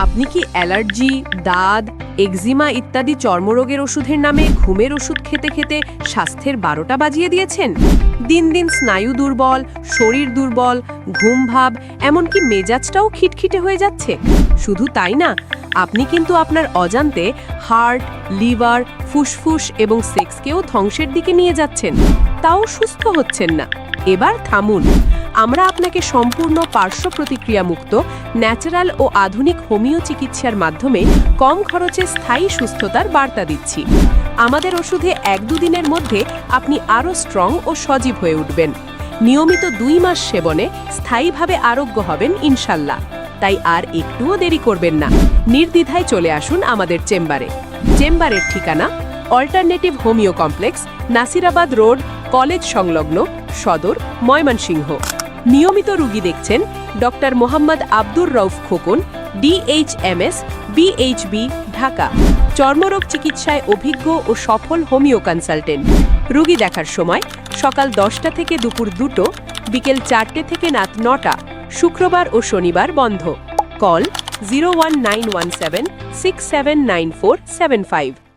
আপনি কি অ্যালার্জি, দাঁত, এক্সিমা ইত্যাদি চর্মরোগের ওষুধের নামে ঘুমের ওষুধ খেতে খেতে স্বাস্থ্যের 12টা বাজিয়ে দিয়েছেন? দিন দিন স্নায়ু দুর্বল, শরীর দুর্বল, ঘুম ভাব, এমনকি মেজাজটাও খিটখিটে হয়ে যাচ্ছে। শুধু তাই না, আপনি কিন্তু আপনার অজান্তে হার্ট, লিভার, ফুসফুস এবং সেক্সকেও ধ্বংসের দিকে নিয়ে যাচ্ছেন, তাও সুস্থ হচ্ছেন না। এবার থামুন। আমরা আপনাকে সম্পূর্ণ পার্শ্ব প্রতিক্রিয়ামুক্ত, ন্যাচারাল ও আধুনিক হোমিও চিকিৎসার মাধ্যমে কম খরচে স্থায়ী সুস্থতার বার্তা দিচ্ছি। আমাদের ওষুধে 1-2 দিনের মধ্যে আপনি আরও স্ট্রং ও সজীব হয়ে উঠবেন। নিয়মিত 2 মাস সেবনে স্থায়ীভাবে আরোগ্য হবেন ইনশাল্লাহ। তাই আর একটুও দেরি করবেন না, নির্দ্বিধায় চলে আসুন আমাদের চেম্বারে। চেম্বারের ঠিকানা alternative homoeo complex, Nasirabad road, college সংলগ্ন, সদর, ময়মনসিংহ। নিয়মিত রোগী দেখছেন doctor Mohammad Abdur Rauf Khokon, DHMS, BHB, Dhaka. চর্মরোগ চিকিৎসায় অভিজ্ঞ ও সফল হোমিও কনসালটেন্ট। রোগী দেখার সময় সকাল 10টা থেকে দুপুর 2টো, বিকেল 4টে থেকে রাত 9টা, শুক্রবার ও শনিবার বন্ধ। কল 01917 679475।